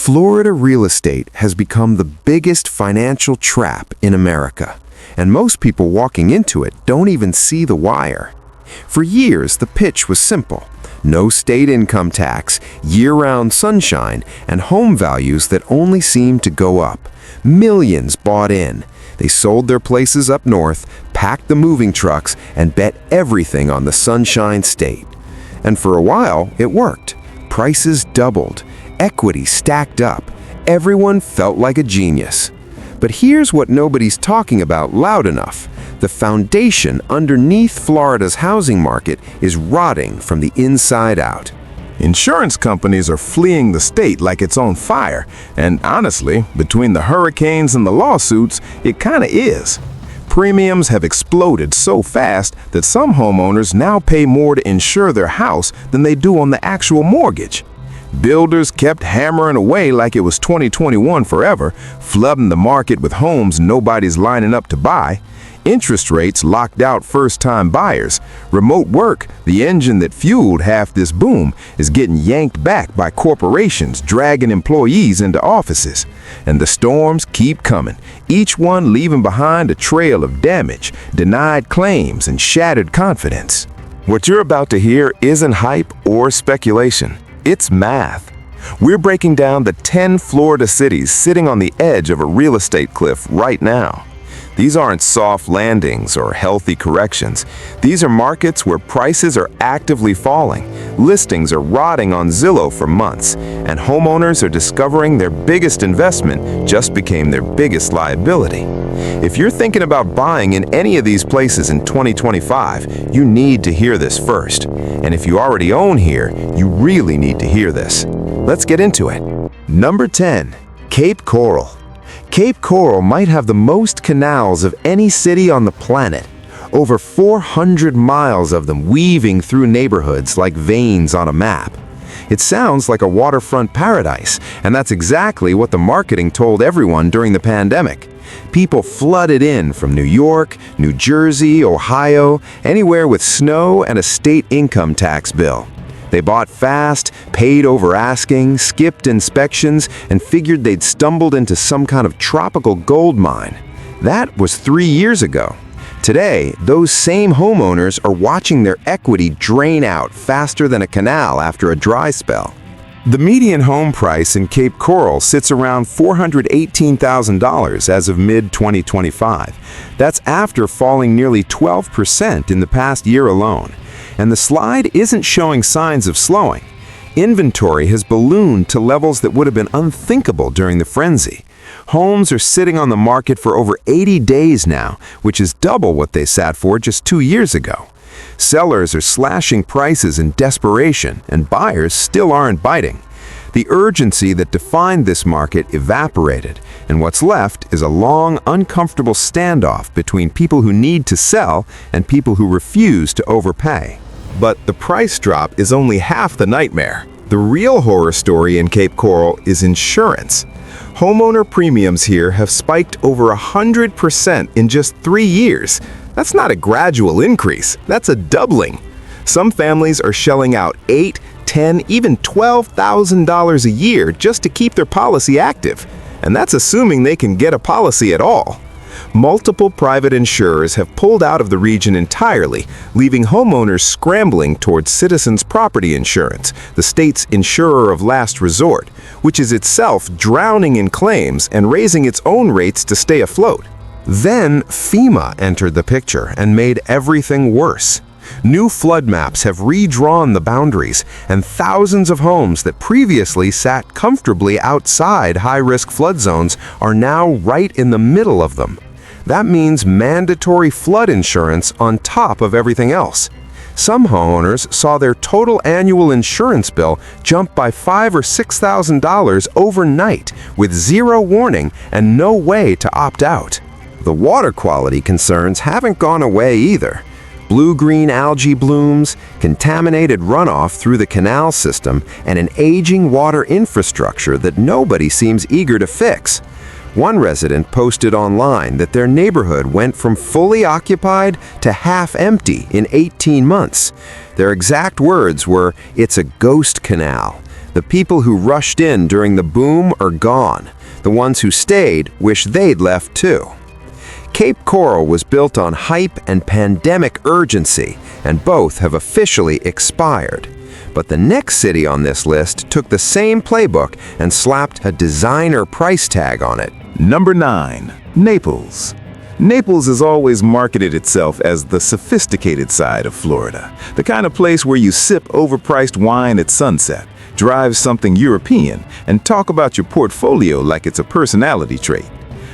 Florida real estate has become the biggest financial trap in America, and most people walking into it don't even see the wire. For years, the pitch was simple. No state income tax, year-round sunshine, and home values that only seemed to go up. Millions bought in. They sold their places up north, packed the moving trucks, and bet everything on the Sunshine State. And for a while, it worked. Prices doubled. Equity stacked up. Everyone felt like a genius. But here's what nobody's talking about loud enough. The foundation underneath Florida's housing market is rotting from the inside out. Insurance companies are fleeing the state like it's on fire, and honestly, between the hurricanes and the lawsuits, it kinda is. Premiums have exploded so fast that some homeowners now pay more to insure their house than they do on the actual mortgage. Builders kept hammering away like it was 2021 forever, flooding the market with homes nobody's lining up to buy. Interest rates locked out first-time buyers. Remote work, the engine that fueled half this boom, is getting yanked back by corporations dragging employees into offices. And the storms keep coming, each one leaving behind a trail of damage, denied claims, and shattered confidence. What you're about to hear isn't hype or speculation. It's math. We're breaking down the 10 Florida cities sitting on the edge of a real estate cliff right now. These aren't soft landings or healthy corrections. These are markets where prices are actively falling, listings are rotting on Zillow for months, and homeowners are discovering their biggest investment just became their biggest liability. If you're thinking about buying in any of these places in 2025, you need to hear this first. And if you already own here, you really need to hear this. Let's get into it. Number 10, Cape Coral. Cape Coral might have the most canals of any city on the planet. Over 400 miles of them weaving through neighborhoods like veins on a map. It sounds like a waterfront paradise, and that's exactly what the marketing told everyone during the pandemic. People flooded in from New York, New Jersey, Ohio, anywhere with snow and a state income tax bill. They bought fast, paid over asking, skipped inspections, and figured they'd stumbled into some kind of tropical gold mine. That was 3 years ago. Today, those same homeowners are watching their equity drain out faster than a canal after a dry spell. The median home price in Cape Coral sits around $418,000 as of mid-2025. That's after falling nearly 12% in the past year alone. And the slide isn't showing signs of slowing. Inventory has ballooned to levels that would have been unthinkable during the frenzy. Homes are sitting on the market for over 80 days now, which is double what they sat for just 2 years ago. Sellers are slashing prices in desperation, and buyers still aren't biting. The urgency that defined this market evaporated, and what's left is a long, uncomfortable standoff between people who need to sell and people who refuse to overpay. But the price drop is only half the nightmare. The real horror story in Cape Coral is insurance. Homeowner premiums here have spiked over 100% in just 3 years. That's not a gradual increase, that's a doubling. Some families are shelling out $8,000, $10,000, even $12,000 a year just to keep their policy active. And that's assuming they can get a policy at all. Multiple private insurers have pulled out of the region entirely, leaving homeowners scrambling towards Citizens Property Insurance, the state's insurer of last resort, which is itself drowning in claims and raising its own rates to stay afloat. Then FEMA entered the picture and made everything worse. New flood maps have redrawn the boundaries, and thousands of homes that previously sat comfortably outside high-risk flood zones are now right in the middle of them. That means mandatory flood insurance on top of everything else. Some homeowners saw their total annual insurance bill jump by $5,000 or $6,000 overnight with zero warning and no way to opt out. The water quality concerns haven't gone away either. Blue-green algae blooms, contaminated runoff through the canal system, and an aging water infrastructure that nobody seems eager to fix. One resident posted online that their neighborhood went from fully occupied to half empty in 18 months. Their exact words were, "It's a ghost canal." The people who rushed in during the boom are gone. The ones who stayed wish they'd left too. Cape Coral was built on hype and pandemic urgency, and both have officially expired. But the next city on this list took the same playbook and slapped a designer price tag on it. Number 9. Naples. Naples has always marketed itself as the sophisticated side of Florida, the kind of place where you sip overpriced wine at sunset, drive something European, and talk about your portfolio like it's a personality trait.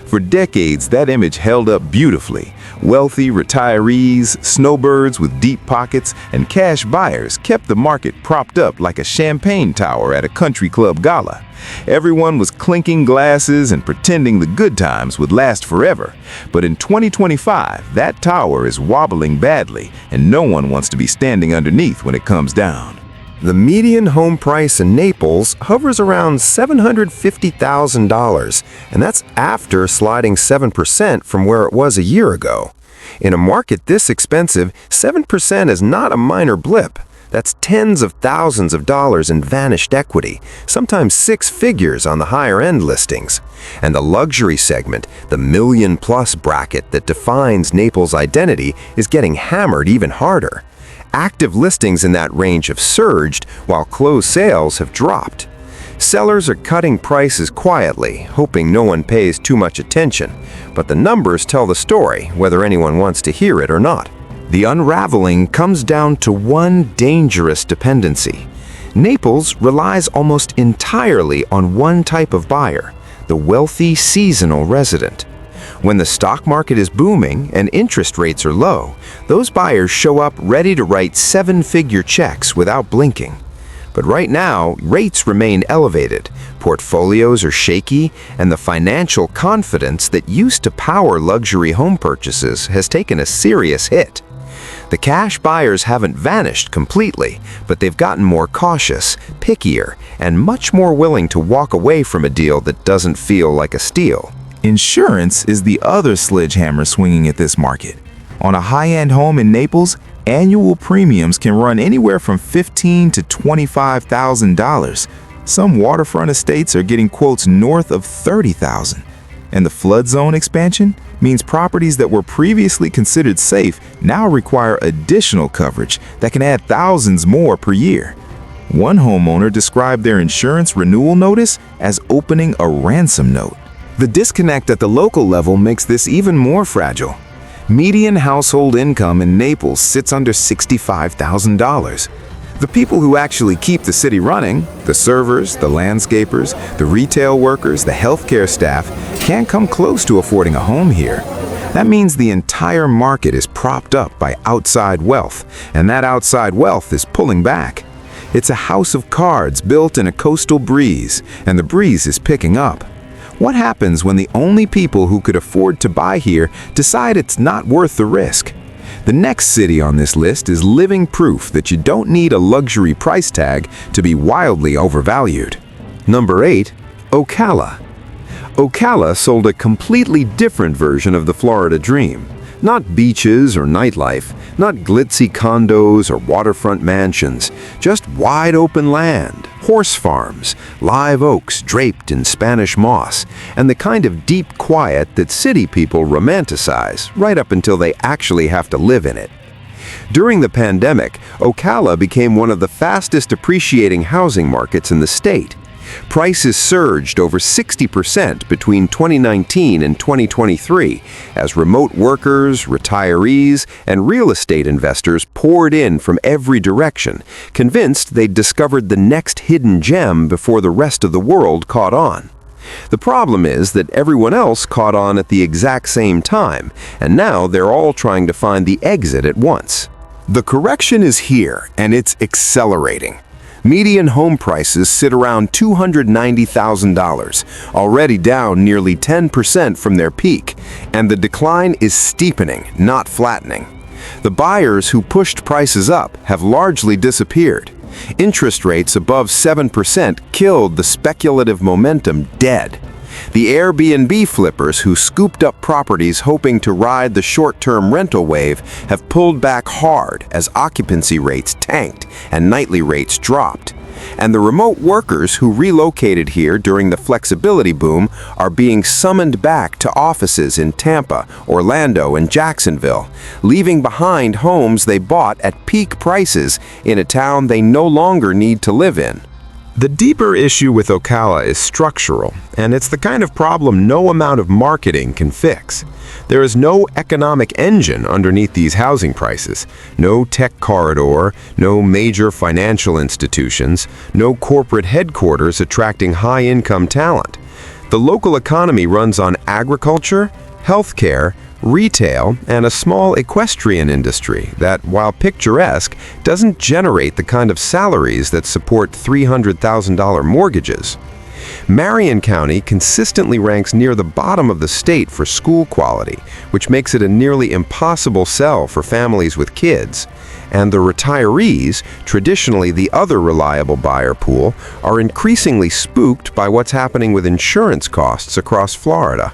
For decades, that image held up beautifully. Wealthy retirees, snowbirds with deep pockets, and cash buyers kept the market propped up like a champagne tower at a country club gala. Everyone was clinking glasses and pretending the good times would last forever. But in 2025, that tower is wobbling badly, and no one wants to be standing underneath when it comes down. The median home price in Naples hovers around $750,000, and that's after sliding 7% from where it was a year ago. In a market this expensive, 7% is not a minor blip. That's tens of thousands of dollars in vanished equity, sometimes six figures on the higher-end listings. And the luxury segment, the million-plus bracket that defines Naples' identity, is getting hammered even harder. Active listings in that range have surged, while closed sales have dropped. Sellers are cutting prices quietly, hoping no one pays too much attention. But the numbers tell the story, whether anyone wants to hear it or not. The unraveling comes down to one dangerous dependency. Naples relies almost entirely on one type of buyer, the wealthy seasonal resident. When the stock market is booming and interest rates are low, those buyers show up ready to write seven-figure checks without blinking. But right now, rates remain elevated, portfolios are shaky, and the financial confidence that used to power luxury home purchases has taken a serious hit. The cash buyers haven't vanished completely, but they've gotten more cautious, pickier, and much more willing to walk away from a deal that doesn't feel like a steal. Insurance is the other sledgehammer swinging at this market. On a high-end home in Naples, annual premiums can run anywhere from $15,000 to $25,000. Some waterfront estates are getting quotes north of $30,000. And the flood zone expansion means properties that were previously considered safe now require additional coverage that can add thousands more per year. One homeowner described their insurance renewal notice as opening a ransom note. The disconnect at the local level makes this even more fragile. Median household income in Naples sits under $65,000. The people who actually keep the city running, the servers, the landscapers, the retail workers, the healthcare staff, can't come close to affording a home here. That means the entire market is propped up by outside wealth, and that outside wealth is pulling back. It's a house of cards built in a coastal breeze, and the breeze is picking up. What happens when the only people who could afford to buy here decide it's not worth the risk? The next city on this list is living proof that you don't need a luxury price tag to be wildly overvalued. Number 8. Ocala. Ocala sold a completely different version of the Florida dream. Not beaches or nightlife, not glitzy condos or waterfront mansions, just wide open land, horse farms, live oaks draped in Spanish moss, and the kind of deep quiet that city people romanticize right up until they actually have to live in it. During the pandemic, Ocala became one of the fastest appreciating housing markets in the state. Prices surged over 60% between 2019 and 2023 as remote workers, retirees, and real estate investors poured in from every direction, convinced they'd discovered the next hidden gem before the rest of the world caught on. The problem is that everyone else caught on at the exact same time, and now they're all trying to find the exit at once. The correction is here, and it's accelerating. Median home prices sit around $290,000, already down nearly 10% from their peak, and the decline is steepening, not flattening. The buyers who pushed prices up have largely disappeared. Interest rates above 7% killed the speculative momentum dead. The Airbnb flippers who scooped up properties hoping to ride the short-term rental wave have pulled back hard as occupancy rates tanked and nightly rates dropped. And the remote workers who relocated here during the flexibility boom are being summoned back to offices in Tampa, Orlando, and Jacksonville, leaving behind homes they bought at peak prices in a town they no longer need to live in. The deeper issue with Ocala is structural, and it's the kind of problem no amount of marketing can fix. There is no economic engine underneath these housing prices, no tech corridor, no major financial institutions, no corporate headquarters attracting high-income talent. The local economy runs on agriculture, healthcare, retail, and a small equestrian industry that, while picturesque, doesn't generate the kind of salaries that support $300,000 mortgages. Marion County consistently ranks near the bottom of the state for school quality, which makes it a nearly impossible sell for families with kids. And the retirees, traditionally the other reliable buyer pool, are increasingly spooked by what's happening with insurance costs across Florida.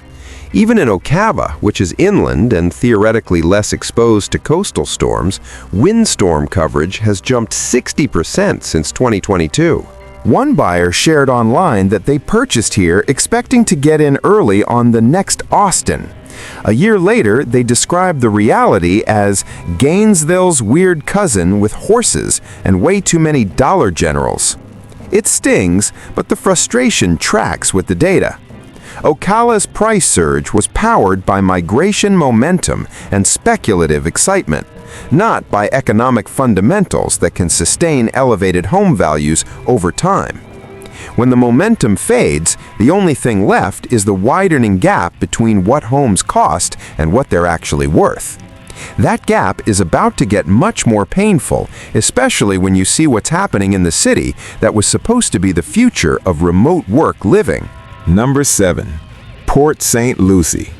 Even in Ocala, which is inland and theoretically less exposed to coastal storms, windstorm coverage has jumped 60% since 2022. One buyer shared online that they purchased here expecting to get in early on the next Austin. A year later, they described the reality as Gainesville's weird cousin with horses and way too many Dollar Generals. It stings, but the frustration tracks with the data. Ocala's price surge was powered by migration momentum and speculative excitement, not by economic fundamentals that can sustain elevated home values over time. When the momentum fades, the only thing left is the widening gap between what homes cost and what they're actually worth. That gap is about to get much more painful, especially when you see what's happening in the city that was supposed to be the future of remote work living. Number 7. Port St. Lucie.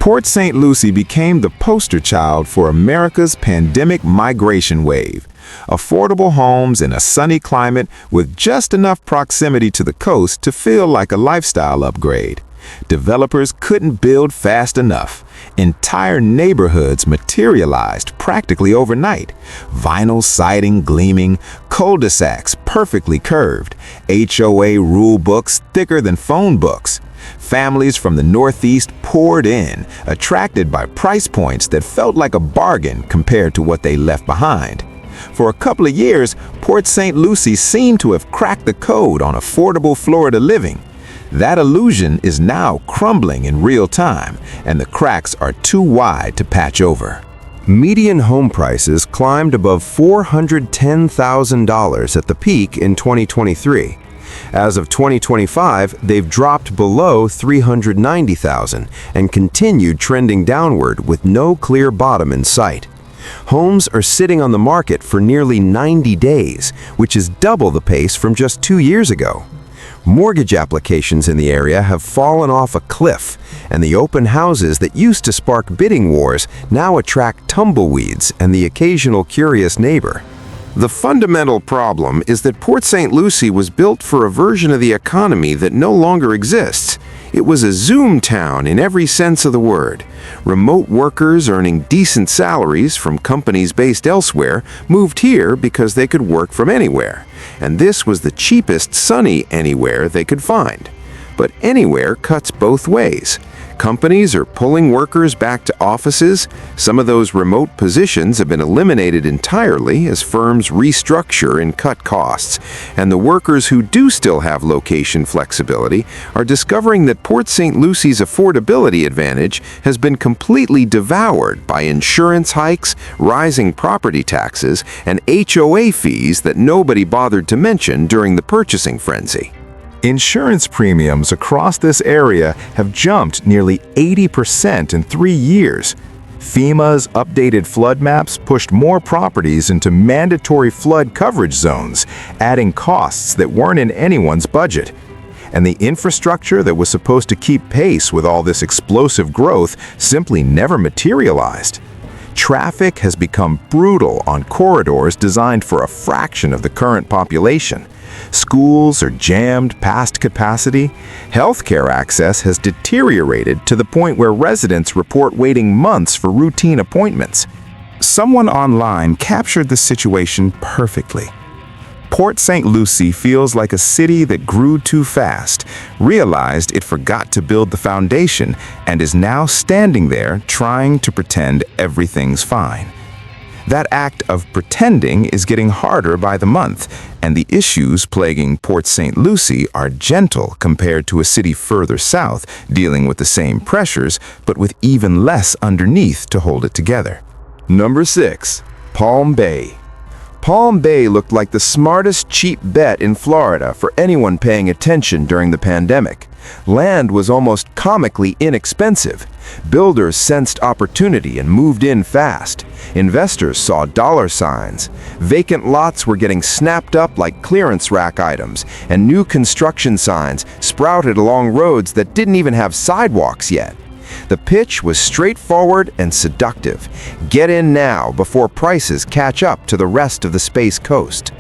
Port St. Lucie became the poster child for America's pandemic migration wave. Affordable homes in a sunny climate with just enough proximity to the coast to feel like a lifestyle upgrade. Developers couldn't build fast enough. Entire neighborhoods materialized practically overnight. Vinyl siding gleaming, cul-de-sacs perfectly curved, HOA rule books thicker than phone books. Families from the Northeast poured in, attracted by price points that felt like a bargain compared to what they left behind. For a couple of years, Port St. Lucie seemed to have cracked the code on affordable Florida living. That illusion is now crumbling in real time, and the cracks are too wide to patch over. Median home prices climbed above $410,000 at the peak in 2023. As of 2025, they've dropped below $390,000 and continued trending downward with no clear bottom in sight. Homes are sitting on the market for nearly 90 days, which is double the pace from just 2 years ago. Mortgage applications in the area have fallen off a cliff, and the open houses that used to spark bidding wars now attract tumbleweeds and the occasional curious neighbor. The fundamental problem is that Port St. Lucie was built for a version of the economy that no longer exists. It was a Zoom town in every sense of the word. Remote workers earning decent salaries from companies based elsewhere moved here because they could work from anywhere. And this was the cheapest sunny anywhere they could find. But anywhere cuts both ways. Companies are pulling workers back to offices. Some of those remote positions have been eliminated entirely as firms restructure and cut costs. And the workers who do still have location flexibility are discovering that Port St. Lucie's affordability advantage has been completely devoured by insurance hikes, rising property taxes, and HOA fees that nobody bothered to mention during the purchasing frenzy. Insurance premiums across this area have jumped nearly 80% in 3 years. FEMA's updated flood maps pushed more properties into mandatory flood coverage zones, adding costs that weren't in anyone's budget. And the infrastructure that was supposed to keep pace with all this explosive growth simply never materialized. Traffic has become brutal on corridors designed for a fraction of the current population. Schools are jammed past capacity. Healthcare access has deteriorated to the point where residents report waiting months for routine appointments. Someone online captured the situation perfectly. Port St. Lucie feels like a city that grew too fast, realized it forgot to build the foundation, and is now standing there trying to pretend everything's fine. That act of pretending is getting harder by the month, and the issues plaguing Port St. Lucie are gentle compared to a city further south dealing with the same pressures, but with even less underneath to hold it together. Number 6. Palm Bay. Palm Bay looked like the smartest cheap bet in Florida for anyone paying attention during the pandemic. Land was almost comically inexpensive. Builders sensed opportunity and moved in fast. Investors saw dollar signs. Vacant lots were getting snapped up like clearance rack items, and new construction signs sprouted along roads that didn't even have sidewalks yet. The pitch was straightforward and seductive. Get in now before prices catch up to the rest of the Space Coast.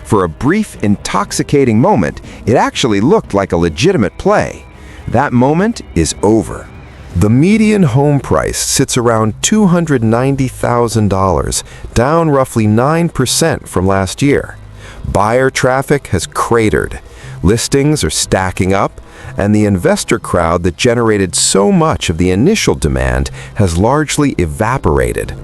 For a brief, intoxicating moment, it actually looked like a legitimate play. That moment is over. The median home price sits around $290,000, down roughly 9% from last year. Buyer traffic has cratered. Listings are stacking up, and the investor crowd that generated so much of the initial demand has largely evaporated.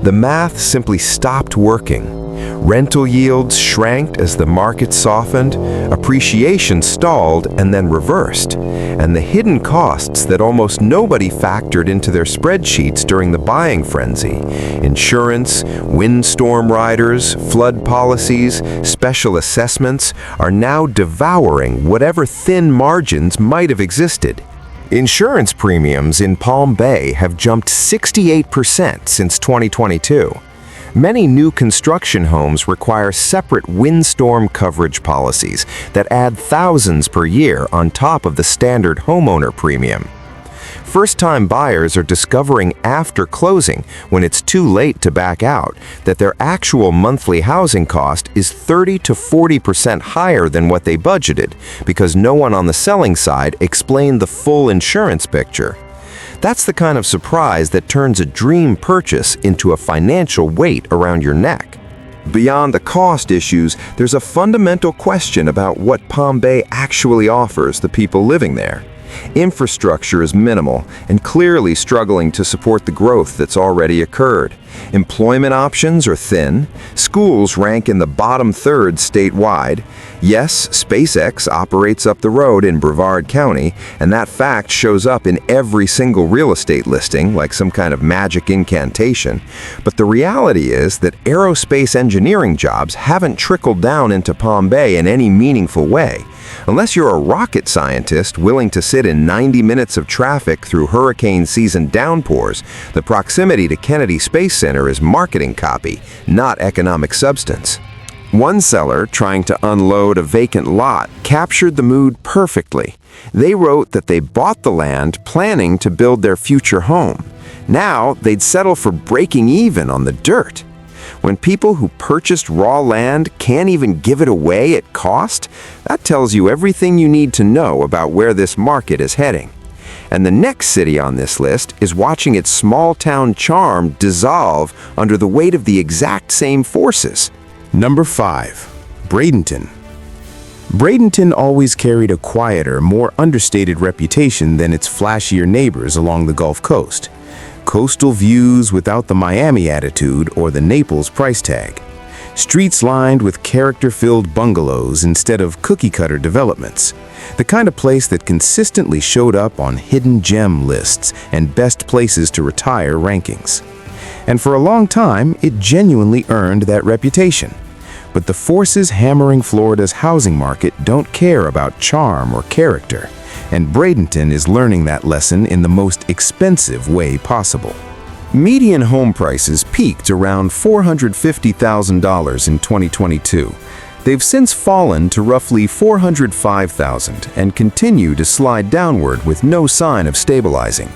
The math simply stopped working. Rental yields shrank as the market softened, appreciation stalled and then reversed, and the hidden costs that almost nobody factored into their spreadsheets during the buying frenzy — insurance, windstorm riders, flood policies, special assessments — are now devouring whatever thin margins might have existed. Insurance premiums in Palm Bay have jumped 68% since 2022. Many new construction homes require separate windstorm coverage policies that add thousands per year on top of the standard homeowner premium. First-time buyers are discovering after closing, when it's too late to back out, that their actual monthly housing cost is 30 to 40% higher than what they budgeted because no one on the selling side explained the full insurance picture. That's the kind of surprise that turns a dream purchase into a financial weight around your neck. Beyond the cost issues, there's a fundamental question about what Palm Bay actually offers the people living there. Infrastructure is minimal and clearly struggling to support the growth that's already occurred. Employment options are thin. Schools rank in the bottom third statewide. Yes, SpaceX operates up the road in Brevard County, and that fact shows up in every single real estate listing like some kind of magic incantation. But the reality is that aerospace engineering jobs haven't trickled down into Palm Bay in any meaningful way. Unless you're a rocket scientist willing to sit in 90 minutes of traffic through hurricane season downpours, the proximity to Kennedy Space Center is marketing copy, not economic substance. One seller trying to unload a vacant lot captured the mood perfectly. They wrote that they bought the land planning to build their future home. Now they'd settle for breaking even on the dirt. When people who purchased raw land can't even give it away at cost, that tells you everything you need to know about where this market is heading. And the next city on this list is watching its small-town charm dissolve under the weight of the exact same forces. Number 5. Bradenton. Bradenton always carried a quieter, more understated reputation than its flashier neighbors along the Gulf Coast. Coastal views without the Miami attitude or the Naples price tag. Streets lined with character-filled bungalows instead of cookie-cutter developments. The kind of place that consistently showed up on hidden gem lists and best places to retire rankings. And for a long time, it genuinely earned that reputation. But the forces hammering Florida's housing market don't care about charm or character, and Bradenton is learning that lesson in the most expensive way possible. Median home prices peaked around $450,000 in 2022. They've since fallen to roughly $405,000 and continue to slide downward with no sign of stabilizing.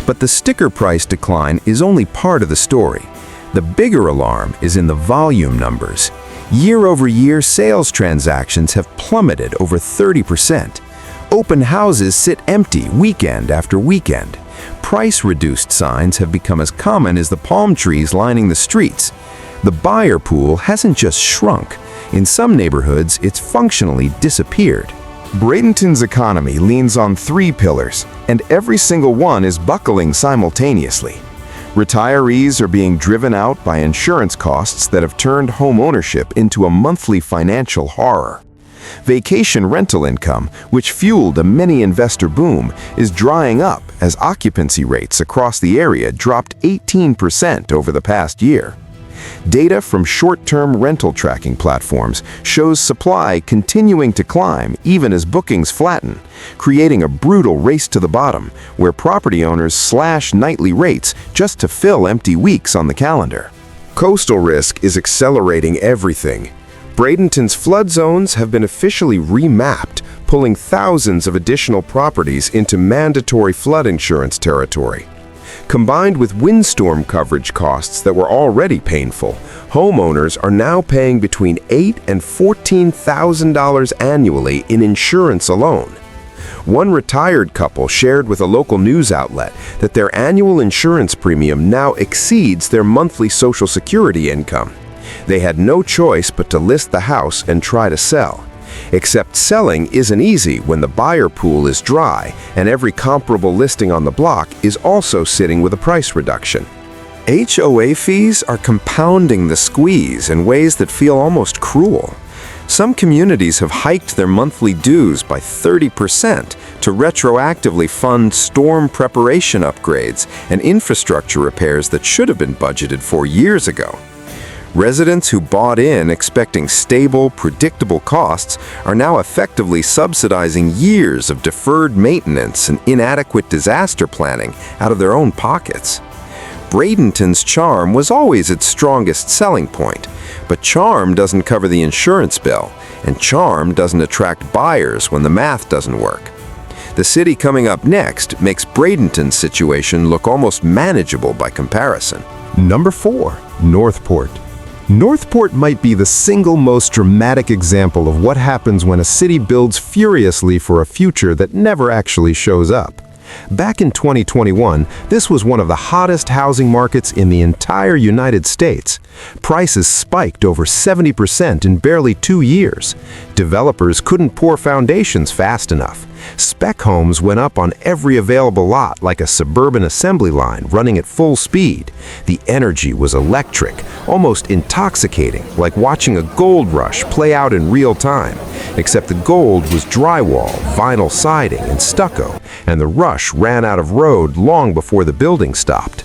But the sticker price decline is only part of the story. The bigger alarm is in the volume numbers. Year-over-year sales transactions have plummeted over 30%. Open houses sit empty weekend after weekend. Price-reduced signs have become as common as the palm trees lining the streets. The buyer pool hasn't just shrunk, In some neighborhoods, it's functionally disappeared. Bradenton's economy leans on three pillars, and every single one is buckling simultaneously. Retirees are being driven out by insurance costs that have turned home ownership into a monthly financial horror. Vacation rental income, which fueled a mini-investor boom, is drying up as occupancy rates across the area dropped 18% over the past year. Data from short-term rental tracking platforms shows supply continuing to climb even as bookings flatten, creating a brutal race to the bottom where property owners slash nightly rates just to fill empty weeks on the calendar. Coastal risk is accelerating everything. Bradenton's flood zones have been officially remapped, pulling thousands of additional properties into mandatory flood insurance territory. Combined with windstorm coverage costs that were already painful, homeowners are now paying between $8,000 and $14,000 annually in insurance alone. One retired couple shared with a local news outlet that their annual insurance premium now exceeds their monthly Social Security income. They had no choice but to list the house and try to sell. Except selling isn't easy when the buyer pool is dry and every comparable listing on the block is also sitting with a price reduction. HOA fees are compounding the squeeze in ways that feel almost cruel. Some communities have hiked their monthly dues by 30% to retroactively fund storm preparation upgrades and infrastructure repairs that should have been budgeted for years ago. Residents who bought in expecting stable, predictable costs are now effectively subsidizing years of deferred maintenance and inadequate disaster planning out of their own pockets. Bradenton's charm was always its strongest selling point, but charm doesn't cover the insurance bill, and charm doesn't attract buyers when the math doesn't work. The city coming up next makes Bradenton's situation look almost manageable by comparison. Number 4. Northport. Northport might be the single most dramatic example of what happens when a city builds furiously for a future that never actually shows up. Back in 2021, this was one of the hottest housing markets in the entire United States. Prices spiked over 70% in barely 2 years. Developers couldn't pour foundations fast enough. Spec homes went up on every available lot like a suburban assembly line running at full speed. The energy was electric, almost intoxicating, like watching a gold rush play out in real time. Except the gold was drywall, vinyl siding, and stucco, and the rush ran out of road long before the building stopped.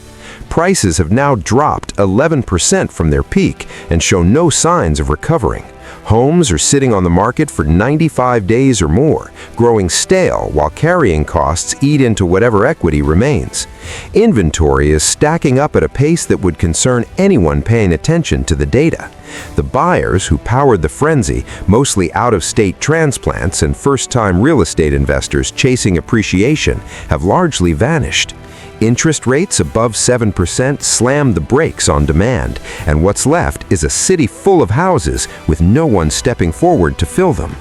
Prices have now dropped 11% from their peak and show no signs of recovering. Homes are sitting on the market for 95 days or more, growing stale while carrying costs eat into whatever equity remains. Inventory is stacking up at a pace that would concern anyone paying attention to the data. The buyers who powered the frenzy, mostly out-of-state transplants and first-time real estate investors chasing appreciation, have largely vanished. Interest rates above 7% slammed the brakes on demand, and what's left is a city full of houses with no one stepping forward to fill them.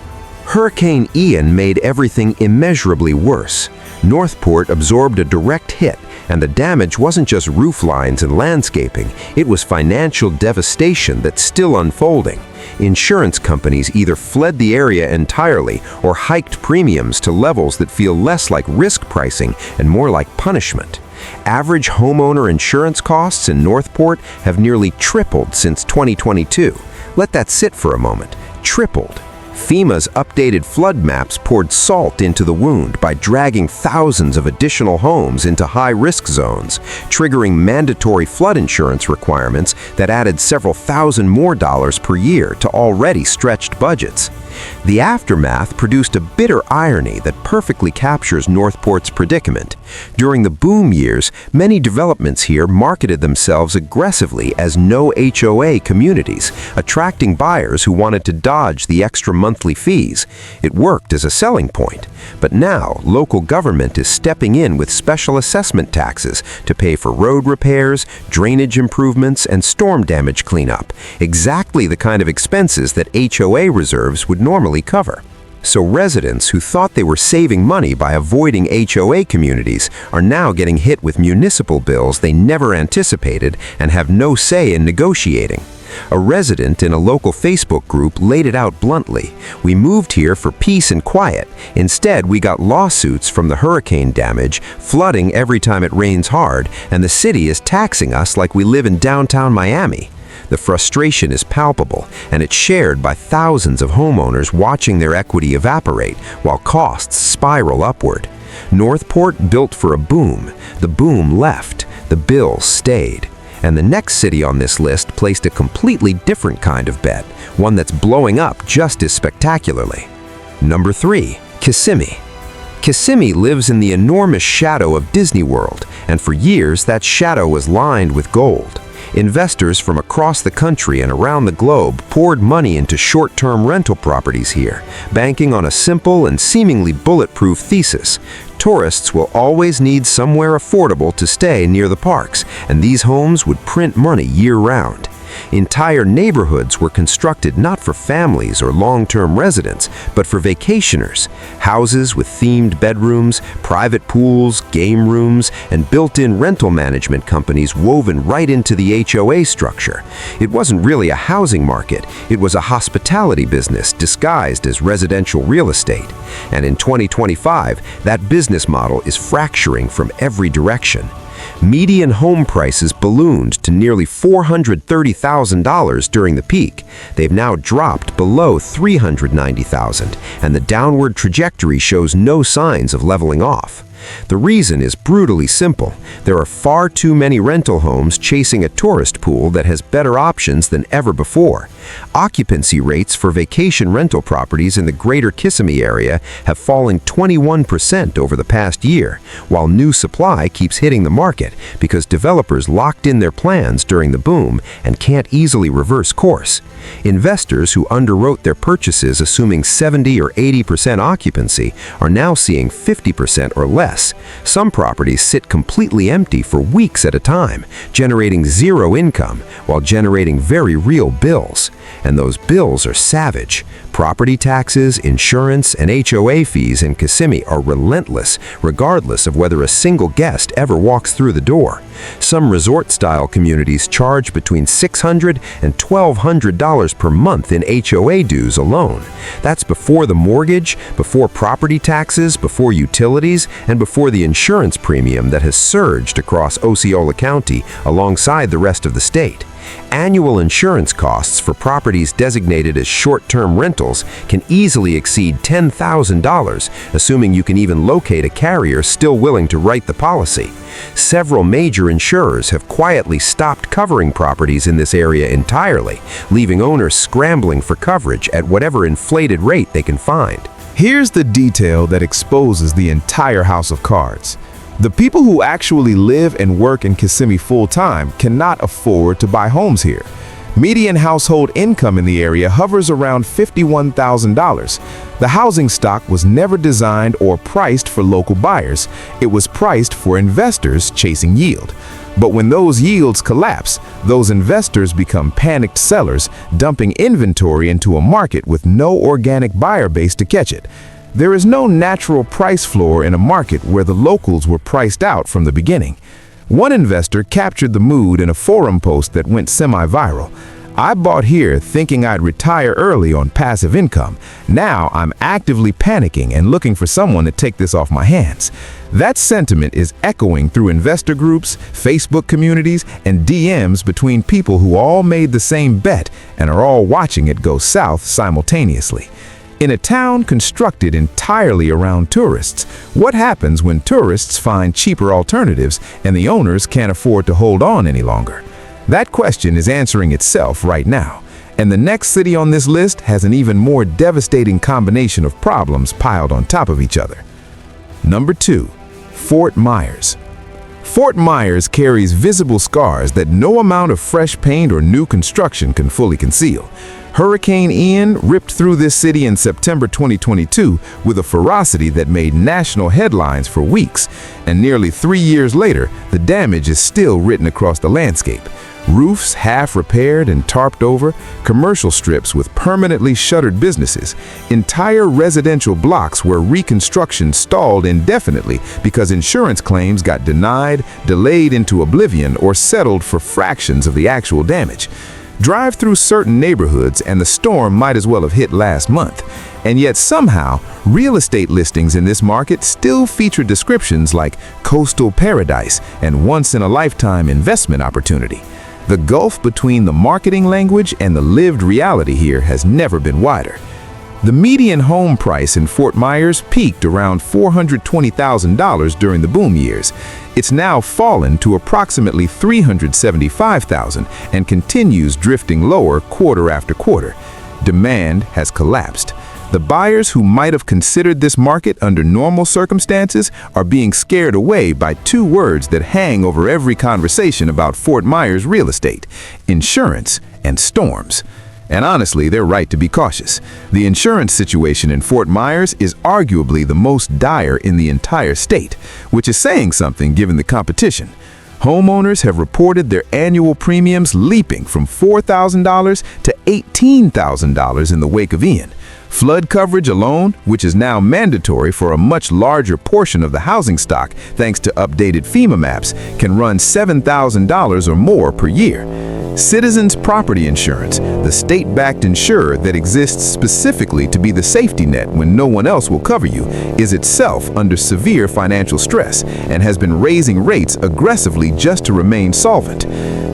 Hurricane Ian made everything immeasurably worse. Northport absorbed a direct hit, and the damage wasn't just roof lines and landscaping, it was financial devastation that's still unfolding. Insurance companies either fled the area entirely or hiked premiums to levels that feel less like risk pricing and more like punishment. Average homeowner insurance costs in Northport have nearly tripled since 2022. Let that sit for a moment. Tripled. FEMA's updated flood maps poured salt into the wound by dragging thousands of additional homes into high-risk zones, triggering mandatory flood insurance requirements that added several thousand more dollars per year to already stretched budgets. The aftermath produced a bitter irony that perfectly captures Northport's predicament. During the boom years, many developments here marketed themselves aggressively as no HOA communities, attracting buyers who wanted to dodge the extra monthly fees. It worked as a selling point. But now, local government is stepping in with special assessment taxes to pay for road repairs, drainage improvements, and storm damage cleanup, exactly the kind of expenses that HOA reserves would normally cover. So residents who thought they were saving money by avoiding HOA communities are now getting hit with municipal bills they never anticipated and have no say in negotiating. A resident in a local Facebook group laid it out bluntly. We moved here for peace and quiet. Instead, we got lawsuits from the hurricane damage, flooding every time it rains hard, and the city is taxing us like we live in downtown Miami. The frustration is palpable, and it's shared by thousands of homeowners watching their equity evaporate while costs spiral upward. Northport built for a boom. The boom left. The bill stayed. And the next city on this list placed a completely different kind of bet, one that's blowing up just as spectacularly. Number 3, Kissimmee. Kissimmee lives in the enormous shadow of Disney World, and for years that shadow was lined with gold. Investors from across the country and around the globe poured money into short-term rental properties here, banking on a simple and seemingly bulletproof thesis. Tourists will always need somewhere affordable to stay near the parks, and these homes would print money year-round. Entire neighborhoods were constructed not for families or long-term residents, but for vacationers. Houses with themed bedrooms, private pools, game rooms, and built-in rental management companies woven right into the HOA structure. It wasn't really a housing market, it was a hospitality business disguised as residential real estate. And in 2025, that business model is fracturing from every direction. Median home prices ballooned to nearly $430,000 during the peak. They've now dropped below $390,000, and the downward trajectory shows no signs of leveling off. The reason is brutally simple. There are far too many rental homes chasing a tourist pool that has better options than ever before. Occupancy rates for vacation rental properties in the greater Kissimmee area have fallen 21% over the past year, while new supply keeps hitting the market because developers locked in their plans during the boom and can't easily reverse course. Investors who underwrote their purchases assuming 70 or 80% occupancy are now seeing 50% or less. Some properties sit completely empty for weeks at a time, generating zero income while generating very real bills. And those bills are savage. Property taxes, insurance, and HOA fees in Kissimmee are relentless, regardless of whether a single guest ever walks through the door. Some resort-style communities charge between $600 and $1,200 per month in HOA dues alone. That's before the mortgage, before property taxes, before utilities, and before the insurance premium that has surged across Osceola County alongside the rest of the state. Annual insurance costs for properties designated as short-term rentals can easily exceed $10,000, assuming you can even locate a carrier still willing to write the policy. Several major insurers have quietly stopped covering properties in this area entirely, leaving owners scrambling for coverage at whatever inflated rate they can find. Here's the detail that exposes the entire house of cards. The people who actually live and work in Kissimmee full-time cannot afford to buy homes here. Median household income in the area hovers around $51,000. The housing stock was never designed or priced for local buyers. It was priced for investors chasing yield. But when those yields collapse, those investors become panicked sellers, dumping inventory into a market with no organic buyer base to catch it. There is no natural price floor in a market where the locals were priced out from the beginning. One investor captured the mood in a forum post that went semi-viral. "I bought here thinking I'd retire early on passive income. Now I'm actively panicking and looking for someone to take this off my hands." That sentiment is echoing through investor groups, Facebook communities, and DMs between people who all made the same bet and are all watching it go south simultaneously. In a town constructed entirely around tourists, what happens when tourists find cheaper alternatives and the owners can't afford to hold on any longer? That question is answering itself right now, and the next city on this list has an even more devastating combination of problems piled on top of each other. Number 2, Fort Myers. Fort Myers carries visible scars that no amount of fresh paint or new construction can fully conceal. Hurricane Ian ripped through this city in September 2022 with a ferocity that made national headlines for weeks, and nearly 3 years later, the damage is still written across the landscape. Roofs half repaired and tarped over, commercial strips with permanently shuttered businesses, entire residential blocks where reconstruction stalled indefinitely because insurance claims got denied, delayed into oblivion, or settled for fractions of the actual damage. Drive through certain neighborhoods and the storm might as well have hit last month. And yet somehow, real estate listings in this market still feature descriptions like coastal paradise and once-in-a-lifetime investment opportunity. The gulf between the marketing language and the lived reality here has never been wider. The median home price in Fort Myers peaked around $420,000 during the boom years. It's now fallen to approximately $375,000 and continues drifting lower quarter after quarter. Demand has collapsed. The buyers who might have considered this market under normal circumstances are being scared away by two words that hang over every conversation about Fort Myers real estate: insurance and storms. And honestly, they're right to be cautious. The insurance situation in Fort Myers is arguably the most dire in the entire state, which is saying something given the competition. Homeowners have reported their annual premiums leaping from $4,000 to $18,000 in the wake of Ian. Flood coverage alone, which is now mandatory for a much larger portion of the housing stock thanks to updated FEMA maps, can run $7,000 or more per year. Citizens Property Insurance, the state-backed insurer that exists specifically to be the safety net when no one else will cover you, is itself under severe financial stress and has been raising rates aggressively just to remain solvent.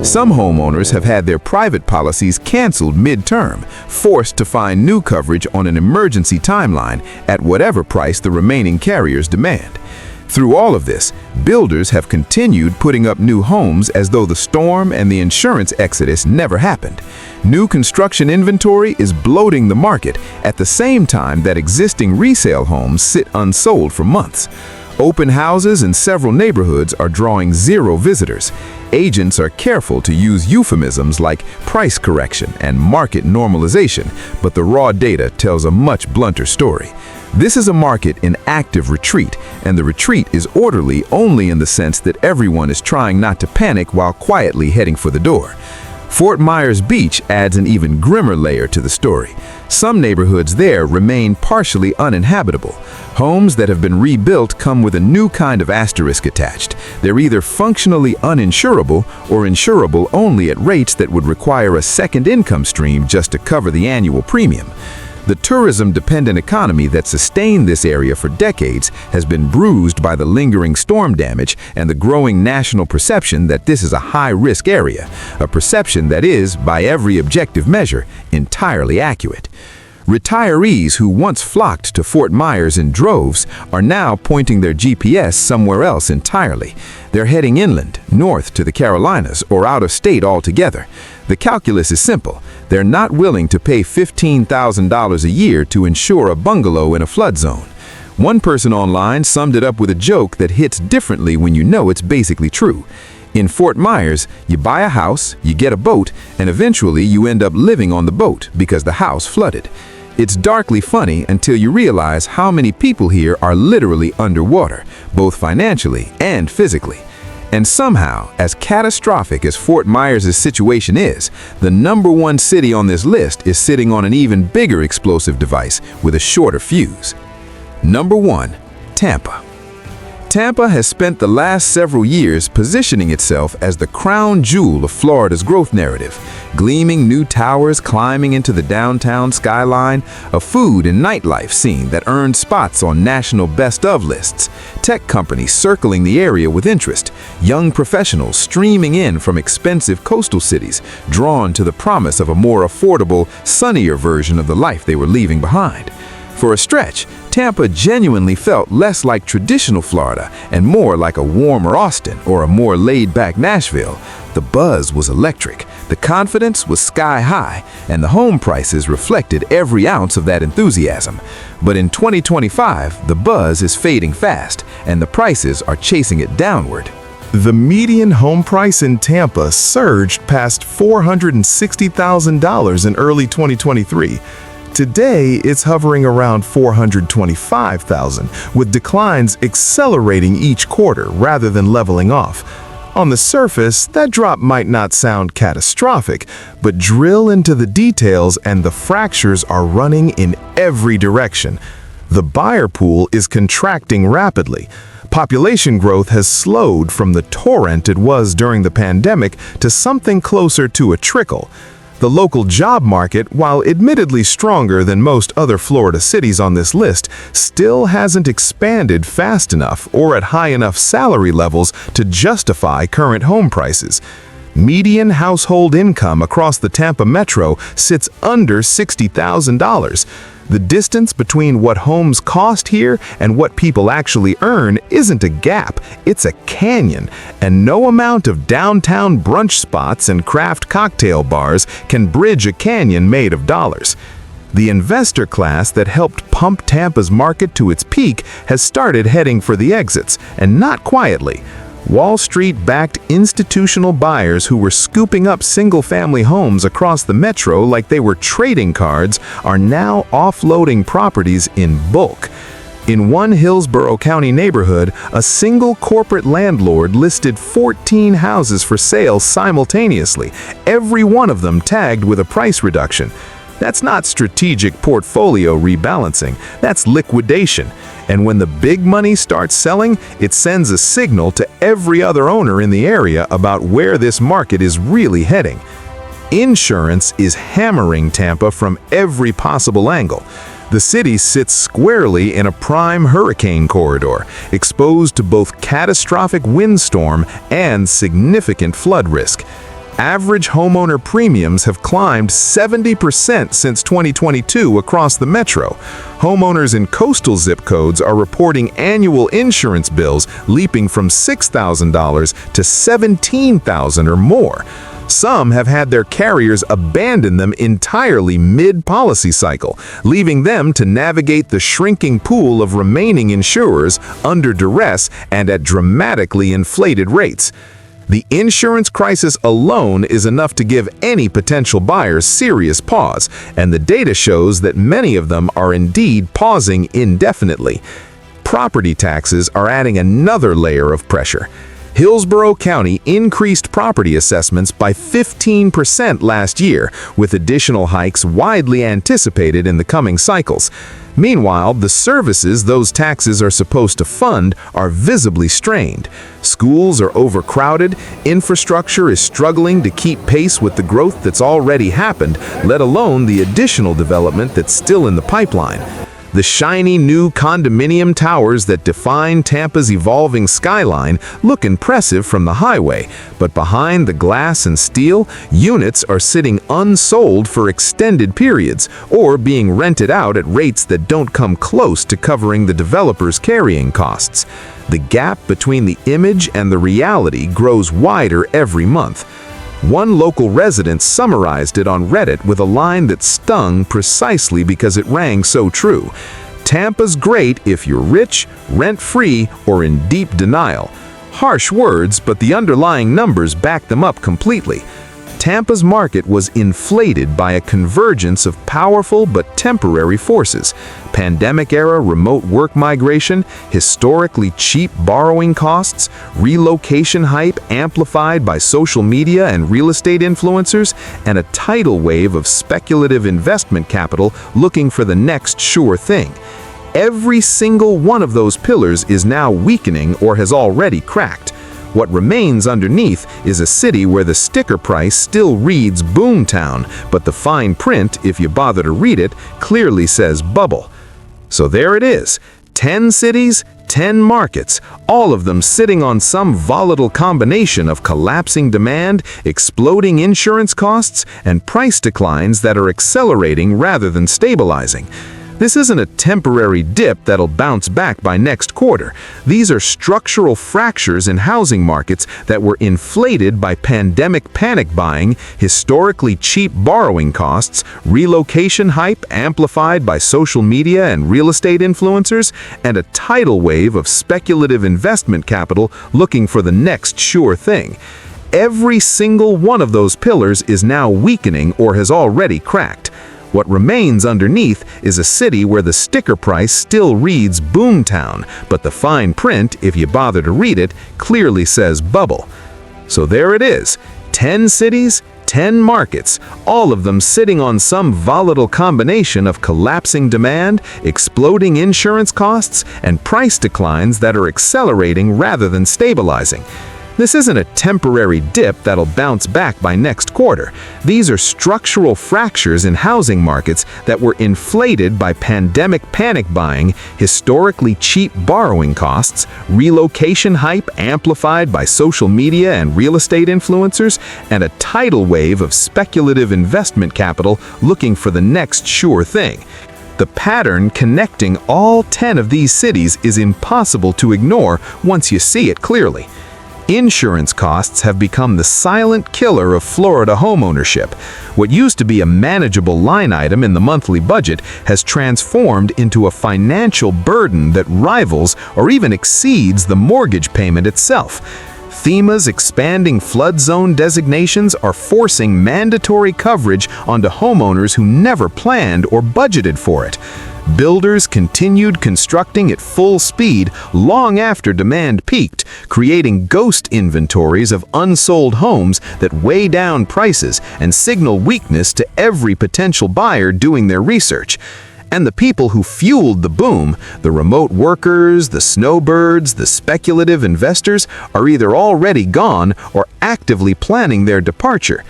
Some homeowners have had their private policies canceled mid-term, forced to find new coverage on an emergency timeline at whatever price the remaining carriers demand. Through all of this, builders have continued putting up new homes as though the storm and the insurance exodus never happened. New construction inventory is bloating the market at the same time that existing resale homes sit unsold for months. Open houses in several neighborhoods are drawing zero visitors. Agents are careful to use euphemisms like price correction and market normalization, but the raw data tells a much blunter story. This is a market in active retreat, and the retreat is orderly only in the sense that everyone is trying not to panic while quietly heading for the door. Fort Myers Beach adds an even grimmer layer to the story. Some neighborhoods there remain partially uninhabitable. Homes that have been rebuilt come with a new kind of asterisk attached. They're either functionally uninsurable or insurable only at rates that would require a second income stream just to cover the annual premium. The tourism-dependent economy that sustained this area for decades has been bruised by the lingering storm damage and the growing national perception that this is a high-risk area, a perception that is, by every objective measure, entirely accurate. Retirees who once flocked to Fort Myers in droves are now pointing their GPS somewhere else entirely. They're heading inland, north to the Carolinas, or out of state altogether. The calculus is simple. They're not willing to pay $15,000 a year to insure a bungalow in a flood zone. One person online summed it up with a joke that hits differently when you know it's basically true. In Fort Myers, you buy a house, you get a boat, and eventually you end up living on the boat because the house flooded. It's darkly funny until you realize how many people here are literally underwater, both financially and physically. And somehow, as catastrophic as Fort Myers' situation is, the #1 city on this list is sitting on an even bigger explosive device with a shorter fuse. Number 1, Tampa. Tampa has spent the last several years positioning itself as the crown jewel of Florida's growth narrative. Gleaming new towers climbing into the downtown skyline, a food and nightlife scene that earned spots on national best-of lists, tech companies circling the area with interest, young professionals streaming in from expensive coastal cities, drawn to the promise of a more affordable, sunnier version of the life they were leaving behind. For a stretch, Tampa genuinely felt less like traditional Florida and more like a warmer Austin or a more laid-back Nashville. The buzz was electric, the confidence was sky high, and the home prices reflected every ounce of that enthusiasm. But in 2025, the buzz is fading fast, and the prices are chasing it downward. The median home price in Tampa surged past $460,000 in early 2023. Today, it's hovering around $425,000, with declines accelerating each quarter rather than leveling off. On the surface, that drop might not sound catastrophic, but drill into the details and the fractures are running in every direction. The buyer pool is contracting rapidly. Population growth has slowed from the torrent it was during the pandemic to something closer to a trickle. The local job market, while admittedly stronger than most other Florida cities on this list, still hasn't expanded fast enough or at high enough salary levels to justify current home prices. Median household income across the Tampa metro sits under $60,000. The distance between what homes cost here and what people actually earn isn't a gap, it's a canyon, and no amount of downtown brunch spots and craft cocktail bars can bridge a canyon made of dollars. The investor class that helped pump Tampa's market to its peak has started heading for the exits, and not quietly. Wall Street-backed institutional buyers who were scooping up single-family homes across the metro like they were trading cards are now offloading properties in bulk. In one Hillsborough County neighborhood, a single corporate landlord listed 14 houses for sale simultaneously, every one of them tagged with a price reduction. That's not strategic portfolio rebalancing, that's liquidation. And when the big money starts selling, it sends a signal to every other owner in the area about where this market is really heading. Insurance is hammering Tampa from every possible angle. The city sits squarely in a prime hurricane corridor, exposed to both catastrophic windstorm and significant flood risk. Average homeowner premiums have climbed 70% since 2022 across the metro. Homeowners in coastal zip codes are reporting annual insurance bills leaping from $6,000 to $17,000 or more. Some have had their carriers abandon them entirely mid-policy cycle, leaving them to navigate the shrinking pool of remaining insurers under duress and at dramatically inflated rates. The insurance crisis alone is enough to give any potential buyer serious pause, and the data shows that many of them are indeed pausing indefinitely. Property taxes are adding another layer of pressure. Hillsborough County increased property assessments by 15% last year, with additional hikes widely anticipated in the coming cycles. Meanwhile, the services those taxes are supposed to fund are visibly strained. Schools are overcrowded, infrastructure is struggling to keep pace with the growth that's already happened, let alone the additional development that's still in the pipeline. The shiny new condominium towers that define Tampa's evolving skyline look impressive from the highway, but behind the glass and steel, units are sitting unsold for extended periods or being rented out at rates that don't come close to covering the developer's carrying costs. The gap between the image and the reality grows wider every month. One local resident summarized it on Reddit with a line that stung precisely because it rang so true. "Tampa's great if you're rich, rent-free, or in deep denial." Harsh words, but the underlying numbers back them up completely. Tampa's market was inflated by a convergence of powerful but temporary forces: pandemic-era remote work migration, historically cheap borrowing costs, relocation hype amplified by social media and real estate influencers, and a tidal wave of speculative investment capital looking for the next sure thing. Every single one of those pillars is now weakening or has already cracked. What remains underneath is a city where the sticker price still reads Boomtown, but the fine print, if you bother to read it, clearly says bubble. So there it is, 10 cities, 10 markets, all of them sitting on some volatile combination of collapsing demand, exploding insurance costs, and price declines that are accelerating rather than stabilizing. This isn't a temporary dip that'll bounce back by next quarter. These are structural fractures in housing markets that were inflated by pandemic panic buying, historically cheap borrowing costs, relocation hype amplified by social media and real estate influencers, and a tidal wave of speculative investment capital looking for the next sure thing. Every single one of those pillars is now weakening or has already cracked. What remains underneath is a city where the sticker price still reads Boomtown, but the fine print, if you bother to read it, clearly says bubble. So there it is, 10 cities, 10 markets, all of them sitting on some volatile combination of collapsing demand, exploding insurance costs, and price declines that are accelerating rather than stabilizing. This isn't a temporary dip that'll bounce back by next quarter. These are structural fractures in housing markets that were inflated by pandemic panic buying, historically cheap borrowing costs, relocation hype amplified by social media and real estate influencers, and a tidal wave of speculative investment capital looking for the next sure thing. The pattern connecting all 10 of these cities is impossible to ignore once you see it clearly. Insurance costs have become the silent killer of Florida homeownership. What used to be a manageable line item in the monthly budget has transformed into a financial burden that rivals or even exceeds the mortgage payment itself. FEMA's expanding flood zone designations are forcing mandatory coverage onto homeowners who never planned or budgeted for it. Builders continued constructing at full speed long after demand peaked, creating ghost inventories of unsold homes that weigh down prices and signal weakness to every potential buyer doing their research. And the people who fueled the boom, the remote workers, the snowbirds, the speculative investors, are either already gone or actively planning their departure.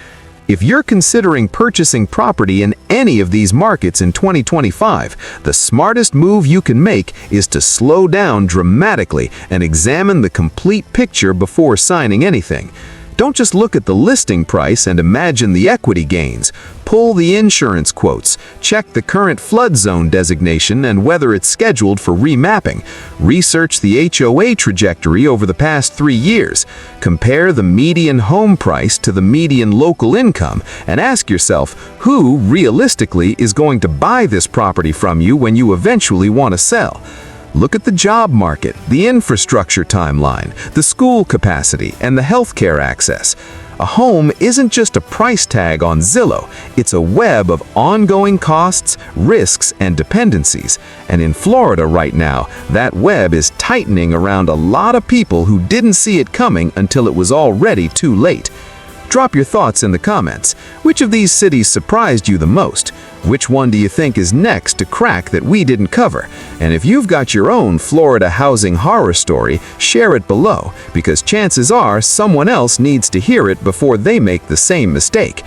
If you're considering purchasing property in any of these markets in 2025, the smartest move you can make is to slow down dramatically and examine the complete picture before signing anything. Don't just look at the listing price and imagine the equity gains. Pull the insurance quotes, check the current flood zone designation and whether it's scheduled for remapping. Research the HOA trajectory over the past 3 years. Compare the median home price to the median local income and ask yourself who realistically is going to buy this property from you when you eventually want to sell. Look at the job market, the infrastructure timeline, the school capacity, and the healthcare access. A home isn't just a price tag on Zillow, it's a web of ongoing costs, risks, and dependencies. And in Florida right now, that web is tightening around a lot of people who didn't see it coming until it was already too late. Drop your thoughts in the comments. Which of these cities surprised you the most? Which one do you think is next to crack that we didn't cover? And if you've got your own Florida housing horror story, share it below, because chances are someone else needs to hear it before they make the same mistake.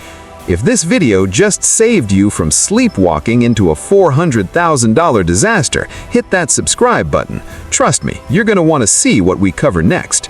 If this video just saved you from sleepwalking into a $400,000 disaster, hit that subscribe button. Trust me, you're going to want to see what we cover next.